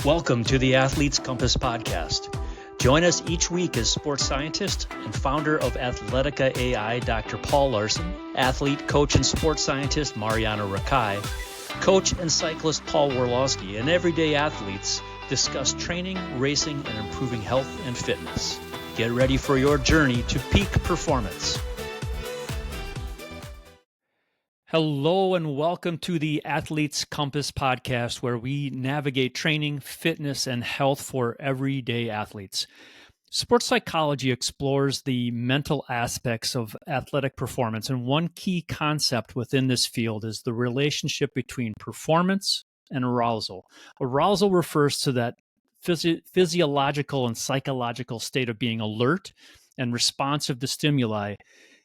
Welcome to the Athlete's Compass podcast. Join us each week as sports scientist and founder of Athletica.ai, Dr. Paul Larson, athlete, coach, and sports scientist Marjaana Rakai, coach and cyclist Paul Warloski, and everyday athletes discuss training, racing, and improving health and fitness. Get ready for your journey to peak performance. Hello and welcome to the Athlete's Compass podcast, where we navigate training, fitness, and health for everyday athletes. Sports psychology explores the mental aspects of athletic performance, and one key concept within this field is the relationship between performance and arousal. Arousal refers to that physiological and psychological state of being alert and responsive to stimuli.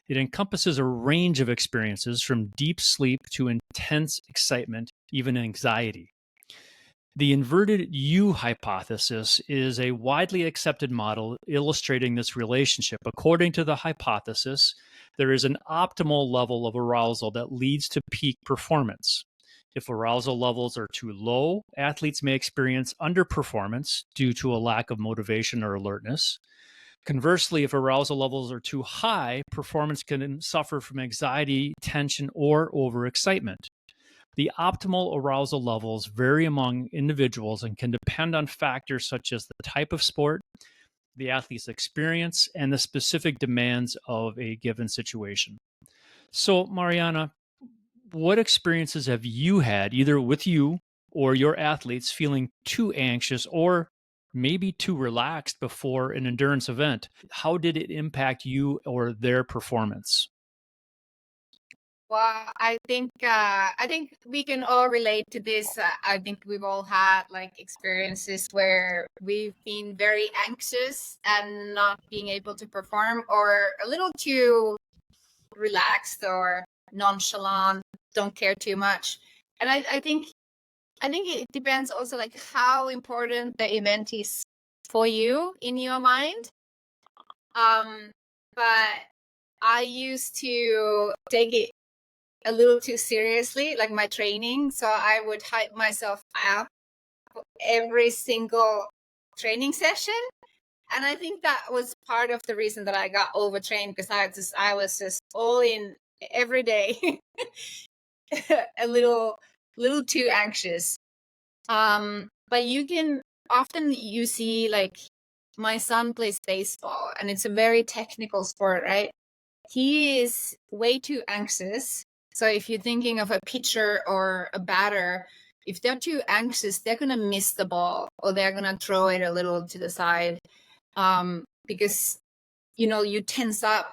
It encompasses a range of experiences from deep sleep to intense excitement, even anxiety. The inverted U hypothesis is a widely accepted model illustrating this relationship. According to the hypothesis, there is an optimal level of arousal that leads to peak performance. If arousal levels are too low, athletes may experience underperformance due to a lack of motivation or alertness. Conversely, if arousal levels are too high, performance can suffer from anxiety, tension, or overexcitement. The optimal arousal levels vary among individuals and can depend on factors such as the type of sport, the athlete's experience, and the specific demands of a given situation. So, Marjaana, what experiences have you had, either with you or your athletes, feeling too anxious or maybe too relaxed before an endurance event? How did it impact you or their performance? Well, I think we can all relate to this. I think we've all had like experiences where we've been very anxious and not being able to perform, or a little too relaxed or nonchalant, don't care too much. And I think it depends also like how important the event is for you in your mind. But I used to take it a little too seriously, like my training. So I would hype myself up for every single training session. And I think that was part of the reason that I got overtrained, because I was just all in every day, a little too anxious. But you see like my son plays baseball, and it's a very technical sport, right? He is way too anxious. So if you're thinking of a pitcher or a batter, if they're too anxious, they're going to miss the ball, or they're going to throw it a little to the side, because, you tense up.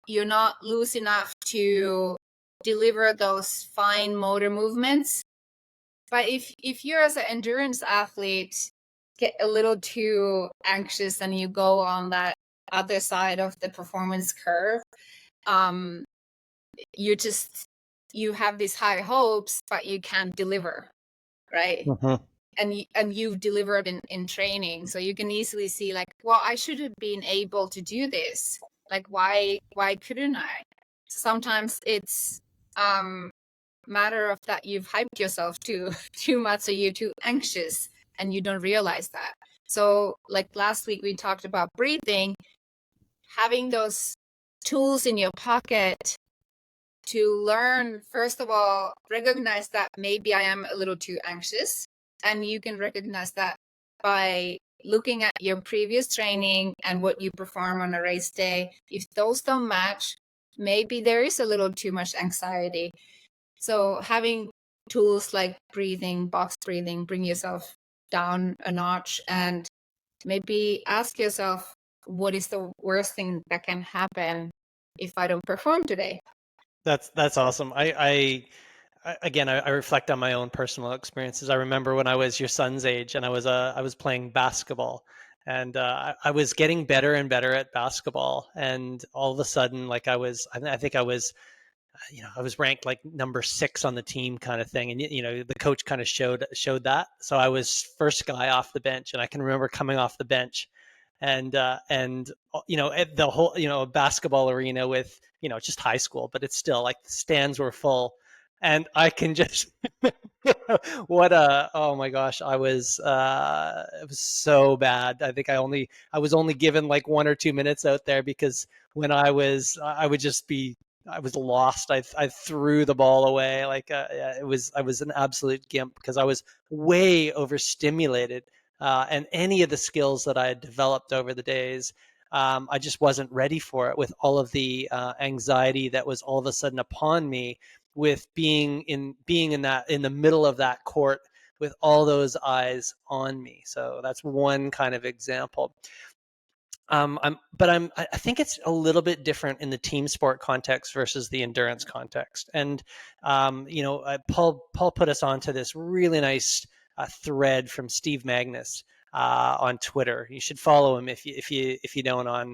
You're not loose enough to deliver those fine motor movements. But if you're, as an endurance athlete, get a little too anxious and you go on that other side of the performance curve, you have these high hopes, but you can't deliver, right? Mm-hmm. And you've delivered in training, so you can easily see like, well, I should have been able to do this. Like, why couldn't I? Sometimes it's matter of that you've hyped yourself too much, so you're too anxious and you don't realize that. So like last week we talked about breathing, having those tools in your pocket to learn, first of all, recognize that maybe I am a little too anxious. And you can recognize that by looking at your previous training and what you perform on a race day. If those don't match, maybe there is a little too much anxiety. So having tools like breathing, box breathing, bring yourself down a notch, and maybe ask yourself, what is the worst thing that can happen if I don't perform today? That's awesome. I reflect on my own personal experiences. I remember when I was your son's age, and I was playing basketball, and I was getting better and better at basketball, and all of a sudden, like I think I was ranked like number 6 on the team, kind of thing, and the coach kind of showed that. So I was first guy off the bench, and I can remember coming off the bench, and at the whole basketball arena with just high school, but it's still like the stands were full, And I can just oh my gosh, I was it was so bad. I think I was only given like 1 or 2 minutes out there, because when I would just be, I was lost. I threw the ball away. Like yeah, I was an absolute gimp, because I was way overstimulated, and any of the skills that I had developed over the days, I just wasn't ready for it, with all of the anxiety that was all of a sudden upon me, with being in the middle of that court with all those eyes on me. So that's one kind of example. I think it's a little bit different in the team sport context versus the endurance context. And Paul put us onto this really nice thread from Steve Magnus on Twitter. You should follow him if you don't, on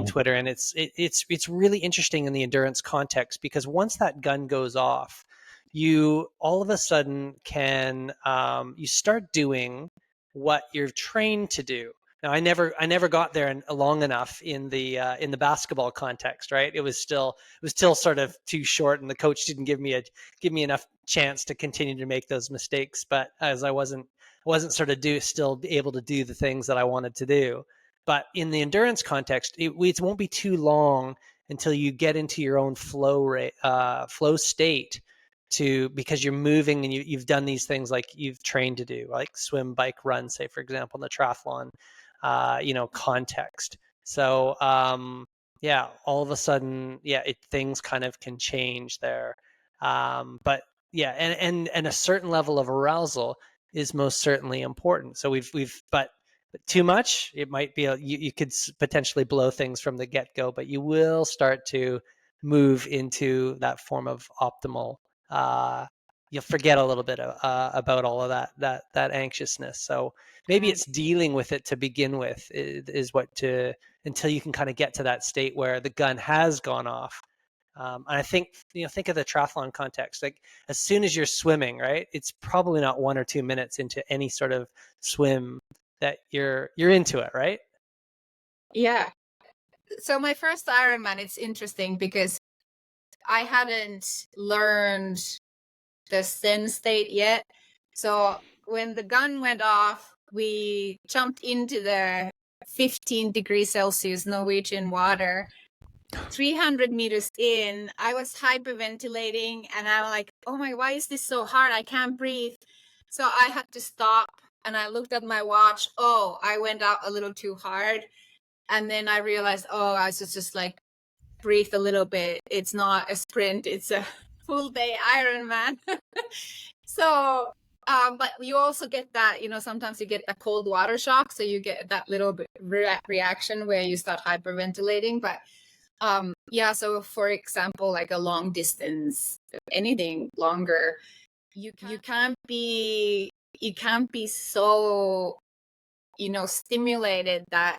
Twitter. And it's really interesting in the endurance context, because once that gun goes off, you all of a sudden can you start doing what you're trained to do. Now, I never got there long enough in the basketball context, right? It was still sort of too short, and the coach didn't give me enough chance to continue to make those mistakes. But as I wasn't sort of still able to do the things that I wanted to do. But in the endurance context, it won't be too long until you get into your own flow state, because you're moving, and you've done these things like you've trained to do, like swim, bike, run, say for example, in the triathlon context. So yeah, all of a sudden, yeah, things kind of can change there. But yeah, and a certain level of arousal is most certainly important. So but too much, it might be you could potentially blow things from the get go, but you will start to move into that form of optimal. You'll forget a little bit about all of that anxiousness. So maybe it's dealing with it to begin with, is what to until you can kind of get to that state where the gun has gone off. And I think, think of the triathlon context. Like, as soon as you're swimming, right, it's probably not 1 or 2 minutes into any sort of swim that you're into it, right? Yeah. So my first Ironman, it's interesting because I hadn't learned the Zen state yet. So when the gun went off, we jumped into the 15 degrees Celsius Norwegian water. 300 meters in, I was hyperventilating, and I'm like, oh my, why is this so hard? I can't breathe. So I had to stop, and I looked at my watch. Oh, I went out a little too hard. And then I realized, oh, I was just like, breathe a little bit. It's not a sprint, it's a full day Ironman. So but you also get that, sometimes you get a cold water shock, so you get that little bit reaction where you start hyperventilating. But yeah, so for example, like a long distance, anything longer, you can't be so stimulated that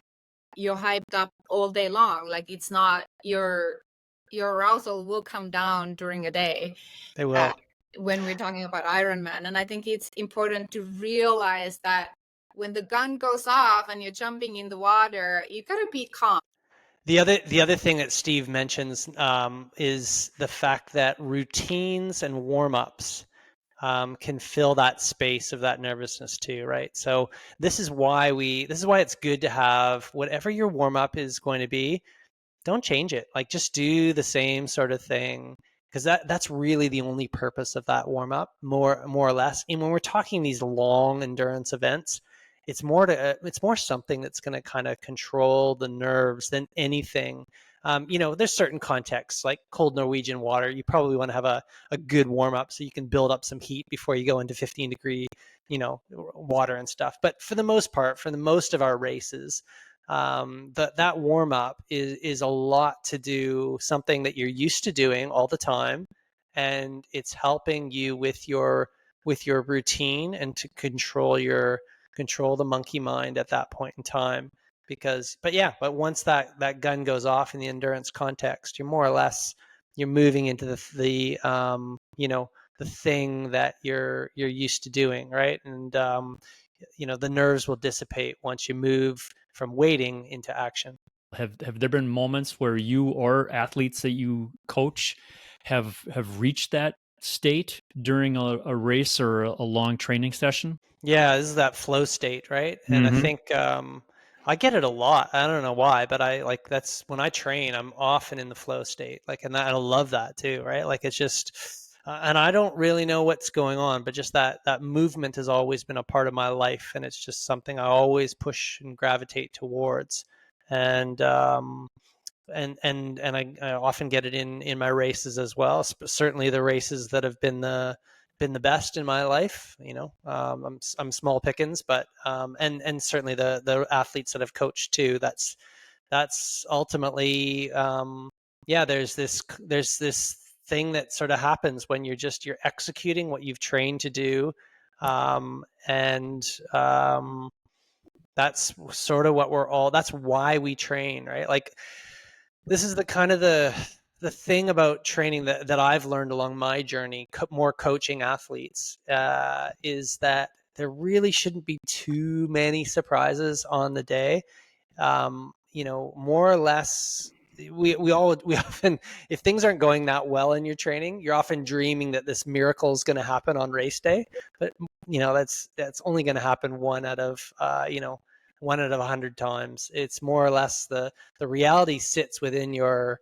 you're hyped up all day long. Like, it's not your arousal will come down during a day. They will. When we're talking about Ironman. And I think it's important to realize that when the gun goes off and you're jumping in the water, you gotta be calm. The other thing that Steve mentions is the fact that routines and warm-ups can fill that space of that nervousness too, right? So this is why it's good to have whatever your warm-up is going to be. Don't change it. Like, just do the same sort of thing, because that's really the only purpose of that warm up, more or less. And when we're talking these long endurance events, it's more something that's going to kind of control the nerves than anything. There's certain contexts like cold Norwegian water. You probably want to have a good warm up so you can build up some heat before you go into 15-degree, water and stuff. But for the most part, for the most of our races, that warm up is a lot to do something that you're used to doing all the time, and it's helping you with your routine, and to control the monkey mind at that point in time. But once that gun goes off in the endurance context, you're more or less, you're moving into the thing that you're used to doing, right? And the nerves will dissipate once you move from waiting into action. Have there been moments where you or athletes that you coach have reached that state during a race or a long training session? Yeah, this is that flow state, right? And I think I get it a lot. I don't know why, but I like that's when I train, I'm often in the flow state. Like, and I love that too, right? Like it's just, and I don't really know what's going on, but just that movement has always been a part of my life, and it's just something I always push and gravitate towards. And I often get it in my races as well. Certainly the races that have been the best in my life. I'm small pickings, but and certainly the athletes that I've coached too. That's ultimately yeah. There's this thing that sort of happens when you're executing what you've trained to do, and that's sort of what we're all. That's why we train, right? Like this is the kind of the thing about training that I've learned along my journey, more coaching athletes, is that there really shouldn't be too many surprises on the day. More or less, we often, if things aren't going that well in your training, you're often dreaming that this miracle is going to happen on race day. But that's only going to happen one out of 100 times. It's more or less the reality sits within your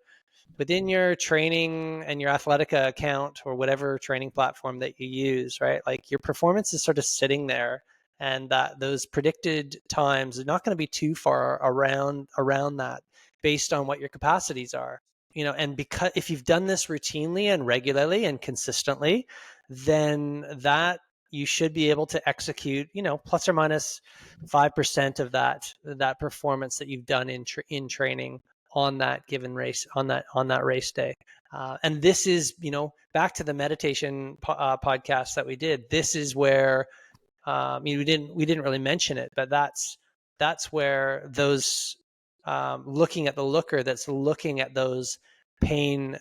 training and your Athletica account or whatever training platform that you use, right? Like your performance is sort of sitting there, and that those predicted times are not going to be too far around that based on what your capacities are. And because if you've done this routinely and regularly and consistently, then that you should be able to execute, plus or minus 5% of that performance that you've done in training on that given race, on that race day. And this is, back to the meditation podcast that we did. This is where we didn't really mention it, but that's where those looking at the looker that's looking at those pain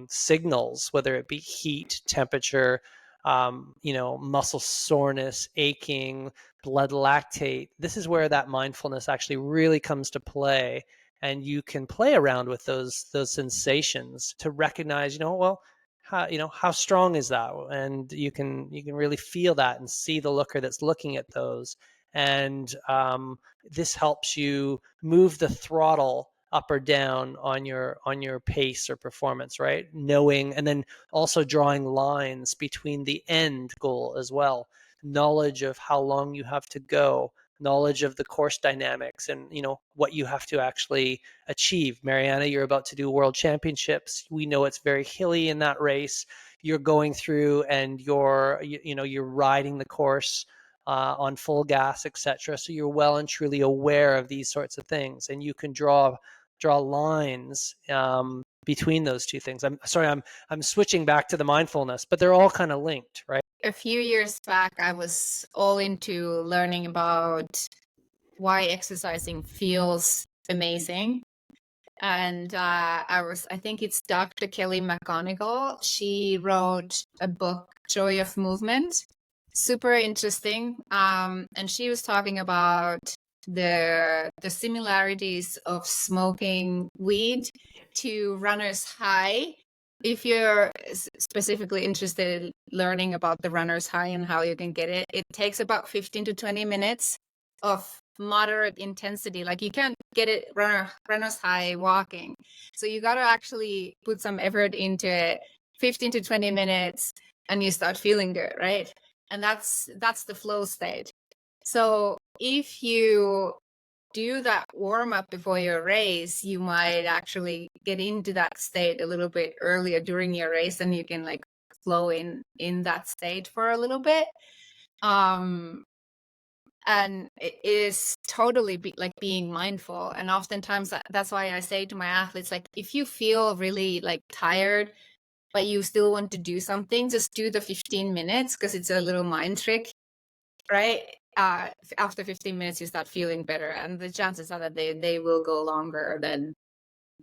signals, whether it be heat, temperature, muscle soreness, aching, blood lactate. This is where that mindfulness actually really comes to play, and you can play around with those sensations to recognize, how strong is that, and you can really feel that and see the looker that's looking at those, and this helps you move the throttle up or down on your pace or performance, right? Knowing, and then also drawing lines between the end goal as well. Knowledge of how long you have to go, knowledge of the course dynamics, and what you have to actually achieve. Marjaana, you're about to do world championships. We know it's very hilly in that race. You're going through and you're riding the course on full gas, etc. So you're well and truly aware of these sorts of things, and you can draw lines between those two things. I'm sorry, I'm switching back to the mindfulness, but they're all kind of linked, right? A few years back, I was all into learning about why exercising feels amazing. And I think it's Dr. Kelly McGonigal. She wrote a book, Joy of Movement. Super interesting. And she was talking about the similarities of smoking weed to runner's high. If you're specifically interested in learning about the runner's high and how you can get it, it takes about 15 to 20 minutes of moderate intensity. Like you can't get it runner's high walking. So you got to actually put some effort into it, 15 to 20 minutes, and you start feeling good, right? And that's the flow state. So if you do that warm up before your race, you might actually get into that state a little bit earlier during your race, and you can like flow in that state for a little bit. And it is totally like being mindful. And oftentimes that's why I say to my athletes, like, if you feel really like tired, but you still want to do something, just do the 15 minutes, because it's a little mind trick, right? After 15 minutes, you start feeling better. And the chances are that they will go longer than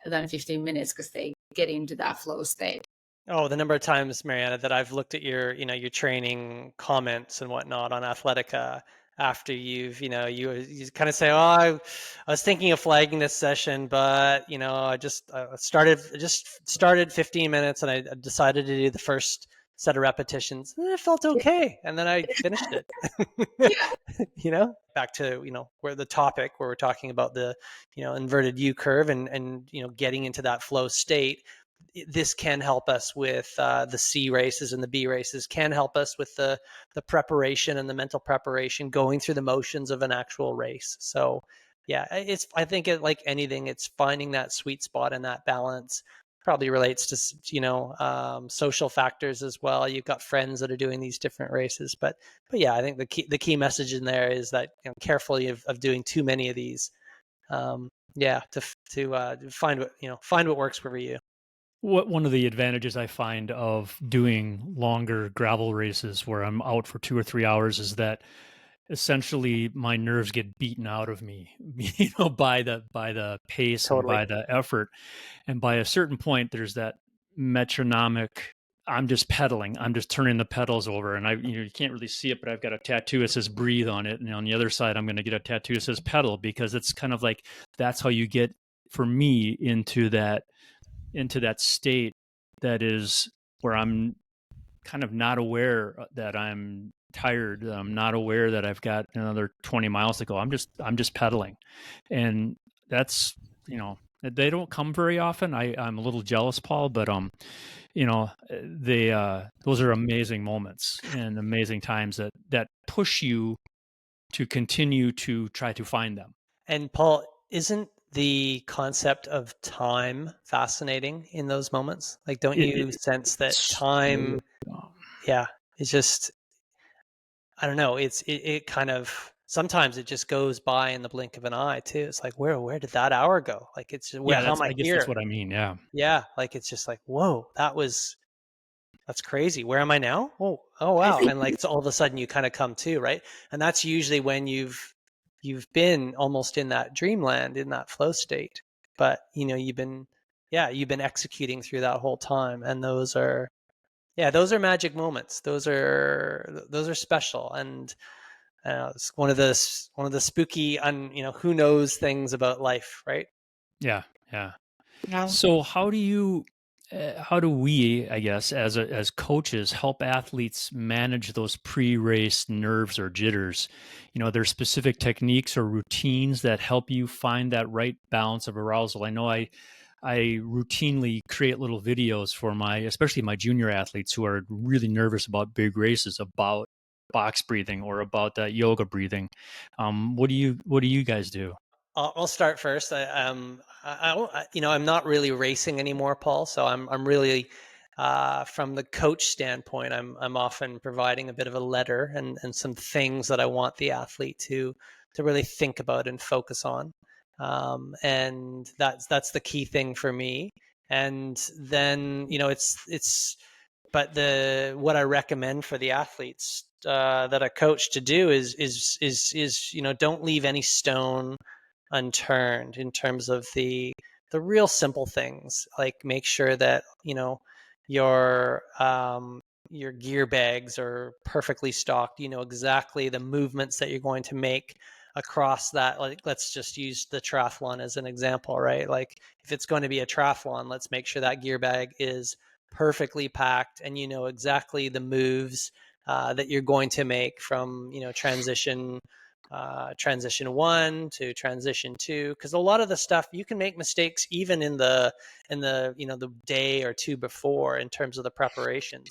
15 minutes because they get into that flow state. Oh, the number of times, Marjaana, that I've looked at your training comments and whatnot on Athletica after you kind of say, oh, I was thinking of flagging this session, but I just started 15 minutes, and I decided to do the first set of repetitions, and it felt okay, and then I finished it. Back to where the topic where we're talking about the inverted U curve and getting into that flow state. This can help us with the C races and the B races, can help us with the preparation and the mental preparation, going through the motions of an actual race. So yeah, I think like anything, it's finding that sweet spot and that balance. Probably relates to social factors as well. You've got friends that are doing these different races, but yeah, I think the key message in there is that carefully of doing too many of these. To find what works for you. One of the advantages I find of doing longer gravel races where I'm out for 2 or 3 hours is that essentially my nerves get beaten out of me, by the pace and Totally. by the effort. And by a certain point, there's that metronomic. I'm just pedaling. I'm just turning the pedals over, and you can't really see it, but I've got a tattoo that says "breathe" on it, and on the other side, I'm going to get a tattoo that says "pedal" because it's kind of like that's how you get, for me, into that state that is where I'm kind of not aware that I'm tired. I'm not aware that I've got another 20 miles to go. I'm just pedaling, and that's they don't come very often. I'm a little jealous, Paul, but they those are amazing moments and amazing times that push you to continue to try to find them. And Paul, isn't the concept of time fascinating in those moments? Like, don't you sense that It's time, yeah, it's just, I don't know, it kind of, sometimes it just goes by in the blink of an eye too. It's like, where did that hour go? Like, it's yeah, how am I I guess that's here? what I mean. Yeah. Yeah, like it's just like, whoa, that's crazy. Where am I now? Oh wow. And like, it's all of a sudden you kind of come to, right? And that's usually when you've been almost in that dreamland, in that flow state. But you've been executing through that whole time. And those are magic moments. Those are special. And it's one of the spooky who knows things about life, right? Yeah. Yeah. Yeah. So how do we, I guess, as coaches, help athletes manage those pre-race nerves or jitters? There's specific techniques or routines that help you find that right balance of arousal. I know I routinely create little videos for especially my junior athletes who are really nervous about big races, about box breathing or about that yoga breathing. What do you guys do? I'll start first. I'm not really racing anymore, Paul. So I'm really, from the coach standpoint, I'm often providing a bit of a letter and some things that I want the athlete to really think about and focus on, and that's the key thing for me. And then it's but the what I recommend for the athletes that I coach to do is don't leave any stone unturned in terms of the real simple things, like make sure that your gear bags are perfectly stocked. You know exactly the movements that you're going to make across that. Like, let's just use the triathlon as an example, right? Like, if it's going to be a triathlon, let's make sure that gear bag is perfectly packed and you know exactly the moves that you're going to make from transition one to transition two, because a lot of the stuff you can make mistakes even in the the day or two before in terms of the preparations.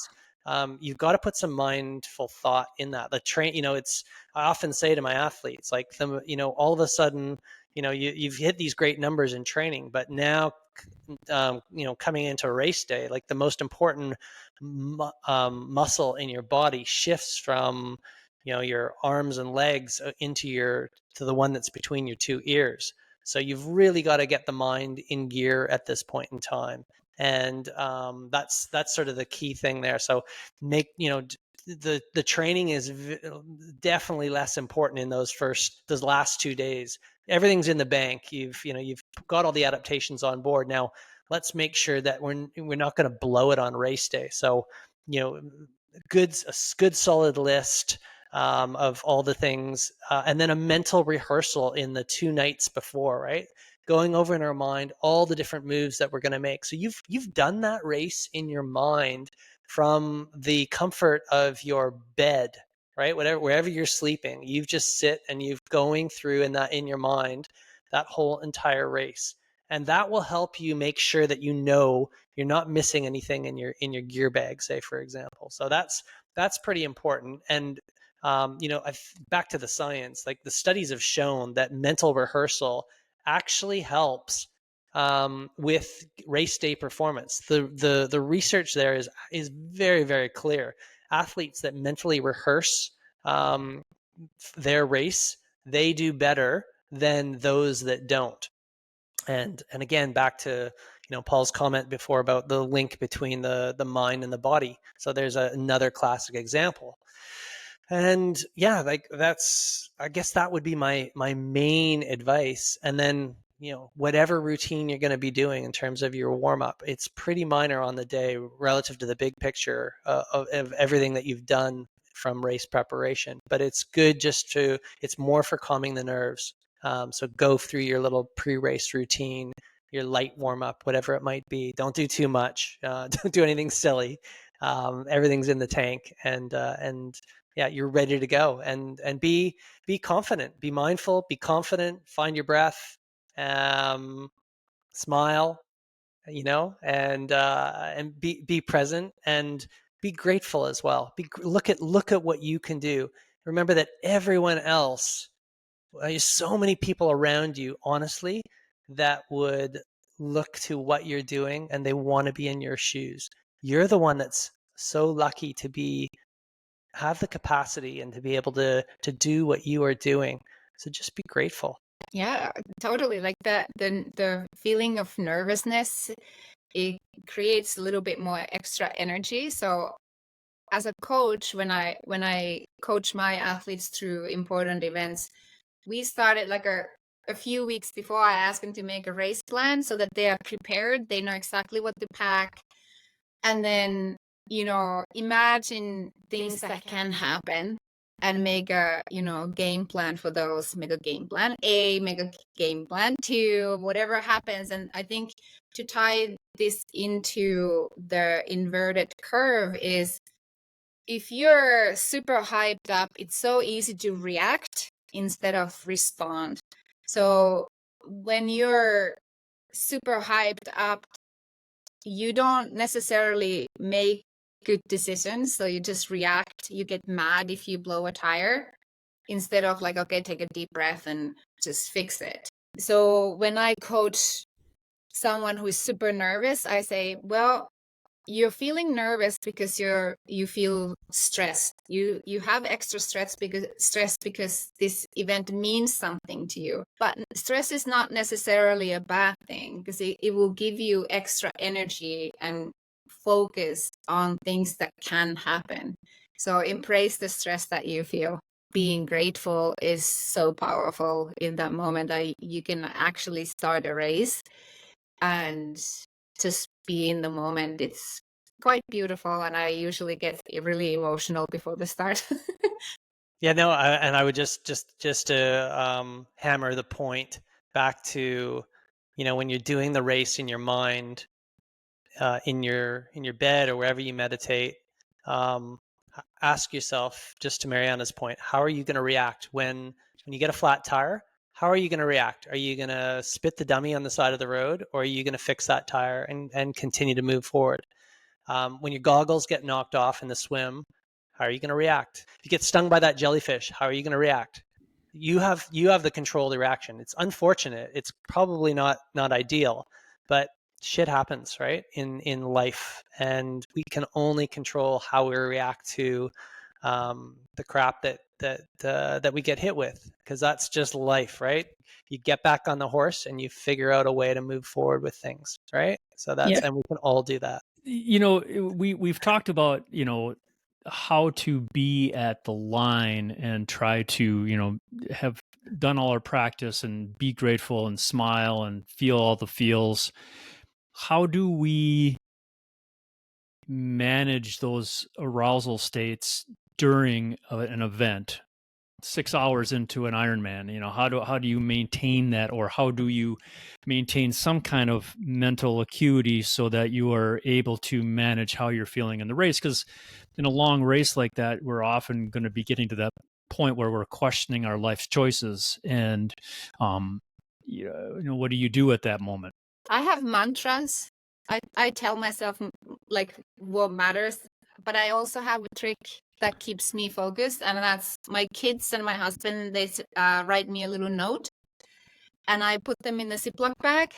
You've got to put some mindful thought in that. The train, it's, I often say to my athletes, like, all of a sudden, you've hit these great numbers in training, but now, coming into race day, like the most important muscle in your body shifts from your arms and legs to the one that's between your two ears. So you've really got to get the mind in gear at this point in time, and that's sort of the key thing there. So make the training is definitely less important in those last 2 days. Everything's in the bank. You've got all the adaptations on board. Now let's make sure that we're not going to blow it on race day. So a good solid list of all the things, and then a mental rehearsal in the 2 nights before, right? Going over in our mind all the different moves that we're going to make. So you've done that race in your mind from the comfort of your bed, right? Wherever you're sleeping, you just sit and you're going through in your mind that whole entire race. And that will help you make sure that you're not missing anything in your gear bag, say, for example. So that's pretty important. And back to the science, like the studies have shown that mental rehearsal actually helps with race day performance. The research there is very, very clear. Athletes that mentally rehearse their race, they do better than those that don't. And again, back to Paul's comment before about the link between the mind and the body. So there's another classic example. And yeah, like I guess that would be my main advice. And then whatever routine you're going to be doing in terms of your warm up, it's pretty minor on the day relative to the big picture of everything that you've done from race preparation. But it's good it's more for calming the nerves. So go through your little pre-race routine, your light warm up, whatever it might be. Don't do too much. Don't do anything silly. Everything's in the tank, and yeah, you're ready to go. And be confident, be mindful, be confident, find your breath, smile, and be present, and be grateful as well. Look at what you can do. Remember that everyone else, there's so many people around you, honestly, that would look to what you're doing and they want to be in your shoes. You're the one that's so lucky to have the capacity and to be able to do what you are doing. So just be grateful. Yeah, totally. Like the feeling of nervousness, it creates a little bit more extra energy. So as a coach, when I coach my athletes through important events, we started like a few weeks before. I ask them to make a race plan so that they are prepared. They know exactly what to pack. And then, imagine things that can happen and make a, game plan for those. Make a game plan A, make a game plan 2, whatever happens. And I think to tie this into the inverted curve is, if you're super hyped up, it's so easy to react instead of respond. So when you're super hyped up, you don't necessarily make good decisions. So you just react. You get mad if you blow a tire instead of like, okay, take a deep breath and just fix it. So when I coach someone who is super nervous, I say, well, you're feeling nervous because you feel stressed. You have extra stress because this event means something to you. But stress is not necessarily a bad thing, because it will give you extra energy and focus on things that can happen. So embrace the stress that you feel. Being grateful is so powerful in that moment that you can actually start a race and just be in the moment. It's quite beautiful, and I usually get really emotional before the start. Yeah, no, and I would just to hammer the point back to, when you're doing the race in your mind, in your bed or wherever you meditate, ask yourself, just to Marjaana's point, how are you going to react when you get a flat tire? How are you going to react? Are you going to spit the dummy on the side of the road, or are you going to fix that tire and continue to move forward? When your goggles get knocked off in the swim, how are you going to react? If you get stung by that jellyfish, how are you going to react? You have the controlled reaction. It's unfortunate. It's probably not ideal, but shit happens, right? In life, and we can only control how we react to the crap that we get hit with, because that's just life, right? You get back on the horse and you figure out a way to move forward with things, right? So and we can all do that. We've talked about, how to be at the line and try to, have done all our practice and be grateful and smile and feel all the feels. How do we manage those arousal states during an event? 6 hours into an Ironman? How do you maintain that, or how do you maintain some kind of mental acuity so that you are able to manage how you're feeling in the race? Because in a long race like that, we're often going to be getting to that point where we're questioning our life's choices, and what do you do at that moment? I have mantras. I tell myself like what matters, but I also have a trick that keeps me focused, and that's my kids and my husband. They write me a little note, and I put them in the Ziploc bag,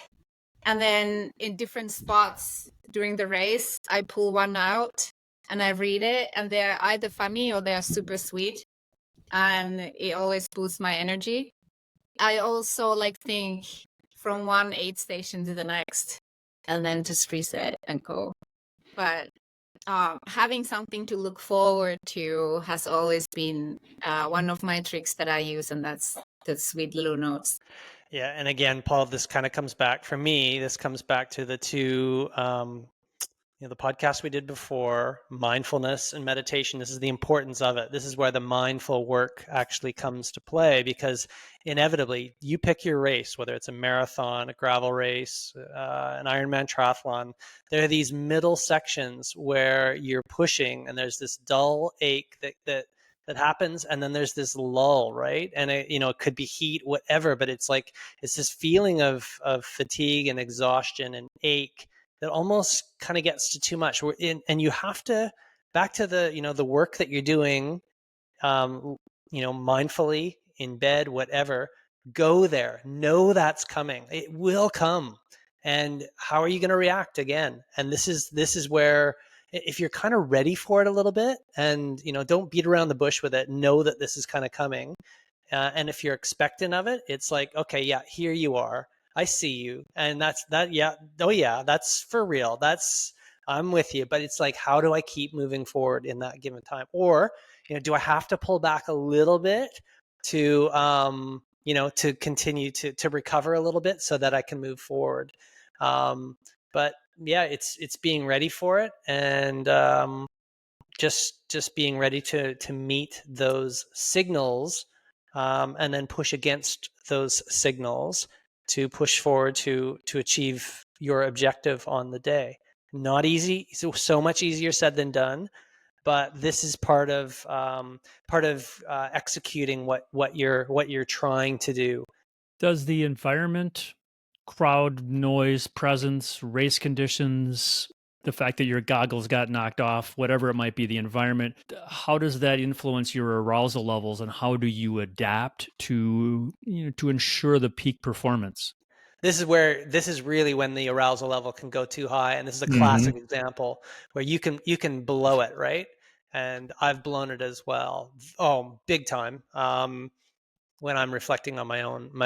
and then in different spots during the race, I pull one out and I read it, and they're either funny or they're super sweet, and it always boosts my energy. I also like think from one aid station to the next, and then just reset and go. But having something to look forward to has always been one of my tricks that I use, and that's the sweet little notes. Yeah, and again, Paul, this kind of comes back for me. This comes back to the two, the podcast we did before, mindfulness and meditation. This is the importance of it. This is where the mindful work actually comes to play, because inevitably you pick your race, whether it's a marathon, a gravel race, an Ironman triathlon. There are these middle sections where you're pushing and there's this dull ache that happens, and then there's this lull, right? And it could be heat, whatever, but it's this feeling of fatigue and exhaustion and ache that almost kind of gets to too much. And you have to, back to the work that you're doing, mindfully in bed, whatever, go there, know that's coming. It will come. And how are you going to react again? And this is where, if you're kind of ready for it a little bit, and don't beat around the bush with it, know that this is kind of coming. And if you're expectant of it, it's like, okay, yeah, here you are. I see you. And that's that. Yeah. Oh yeah. That's for real. I'm with you. But it's like, how do I keep moving forward in that given time? Or, do I have to pull back a little bit to, to continue to recover a little bit so that I can move forward? But yeah, it's being ready for it, and just being ready to meet those signals, and then push against those signals to push forward to achieve your objective on the day. Not easy, so much easier said than done, but this is part of executing what you're trying to do. Does the environment, crowd noise, presence, race conditions, the fact that your goggles got knocked off, whatever it might be, the environment, how does that influence your arousal levels, and how do you adapt to to ensure the peak performance? This is really when the arousal level can go too high, and this is a Mm-hmm. classic example where you can blow it, right? And I've blown it as well. Oh, big time. When I'm reflecting on my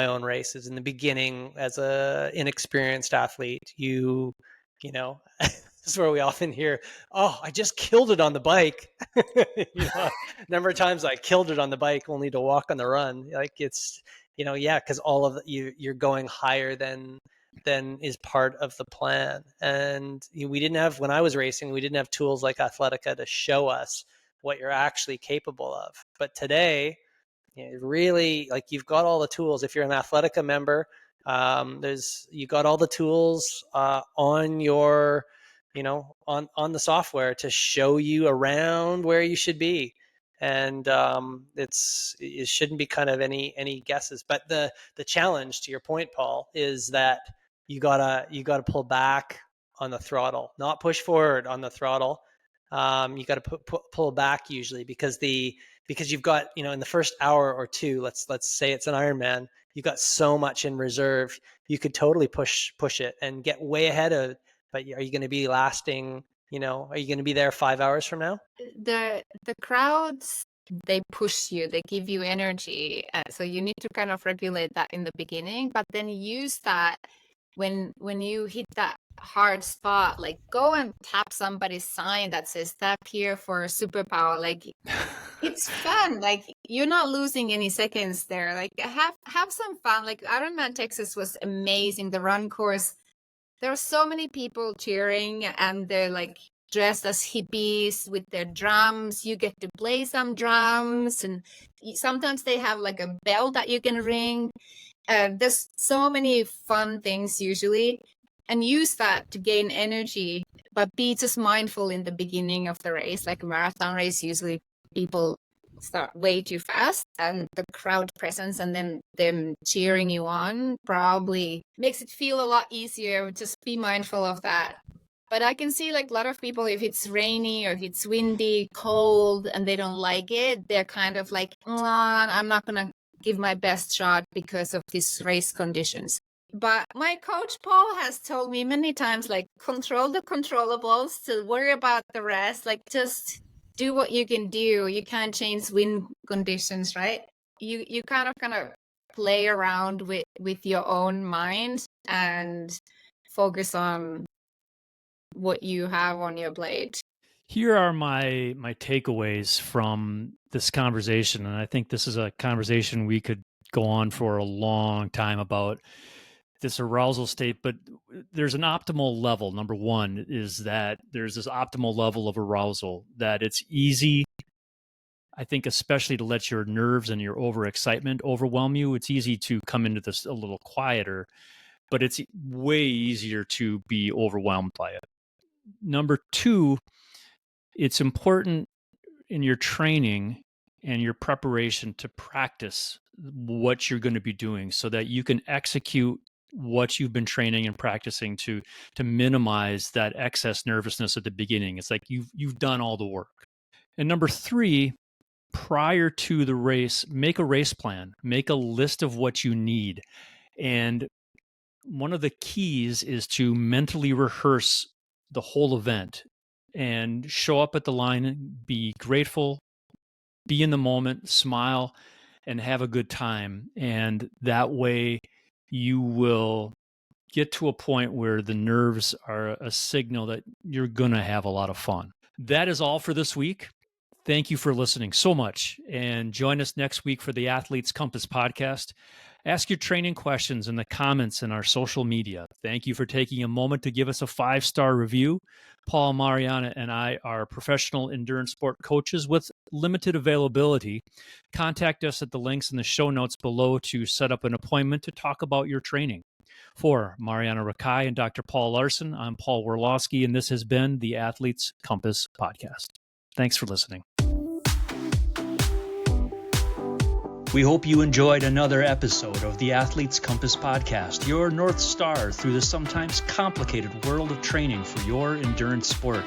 own races in the beginning as a inexperienced athlete, you know this is where we often hear, oh, I just killed it on the bike. Number of times I killed it on the bike only to walk on the run. Like, it's yeah, because all of you're going higher than is part of the plan. And we didn't have, when I was racing, we didn't have tools like Athletica to show us what you're actually capable of. But today, really, like, you've got all the tools. If you're an Athletica member, you got all the tools on your, on the software to show you around where you should be. And it shouldn't be kind of any guesses. But the challenge, to your point, Paul, is that you gotta pull back on the throttle, not push forward on the throttle. You got to pull back usually, because you've got, in the first hour or two, let's say it's an Ironman, you've got so much in reserve. You could totally push it and get way ahead of. But are you going to be lasting? Are you going to be there 5 hours from now? The crowds, they push you, they give you energy, so you need to kind of regulate that in the beginning, but then use that when you hit that hard spot. Like, go and tap somebody's sign that says tap here for superpower. Like, it's fun. Like, you're not losing any seconds there. Like, have some fun. Like, Ironman Texas was amazing. The run course, there are so many people cheering, and they're like dressed as hippies with their drums. You get to play some drums, and sometimes they have like a bell that you can ring. There's so many fun things usually, and use that to gain energy, but be just mindful in the beginning of the race. Like a marathon race, usually people start way too fast, and the crowd presence and then them cheering you on probably makes it feel a lot easier. Just be mindful of that. But I can see like a lot of people, if it's rainy or if it's windy, cold, and they don't like it, they're kind of like, I'm not going to give my best shot because of these race conditions. But my coach Paul has told me many times, like, control the controllables, to worry about the rest. Like, just do what you can do. You can't change wind conditions, right? You kind of play around with your own mind and focus on what you have on your plate. Here are my takeaways from this conversation, and I think this is a conversation we could go on for a long time about this arousal state, but there's an optimal level. Number one is that there's this optimal level of arousal that it's easy, I think, especially to let your nerves and your overexcitement overwhelm you. It's easy to come into this a little quieter, but it's way easier to be overwhelmed by it. Number two, it's important in your training and your preparation to practice what you're going to be doing so that you can execute what you've been training and practicing to minimize that excess nervousness at the beginning. It's like you've done all the work. And number three, prior to the race, make a race plan, make a list of what you need. And one of the keys is to mentally rehearse the whole event and show up at the line, be grateful, be in the moment, smile, and have a good time. And that way you will get to a point where the nerves are a signal that you're going to have a lot of fun. That is all for this week. Thank you for listening so much, and join us next week for the Athletes Compass podcast. Ask your training questions in the comments in our social media. Thank you for taking a moment to give us a 5-star review. Paul, Marjaana, and I are professional endurance sport coaches with limited availability. Contact us at the links in the show notes below to set up an appointment to talk about your training. For Marjaana Rakai and Dr. Paul Larson, I'm Paul Warloski, and this has been the Athletes Compass podcast. Thanks for listening. We hope you enjoyed another episode of the Athletes Compass podcast, your North Star through the sometimes complicated world of training for your endurance sport.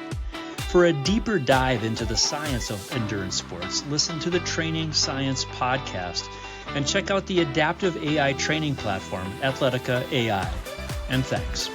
For a deeper dive into the science of endurance sports, listen to the Training Science podcast and check out the adaptive AI training platform, Athletica.ai. And thanks.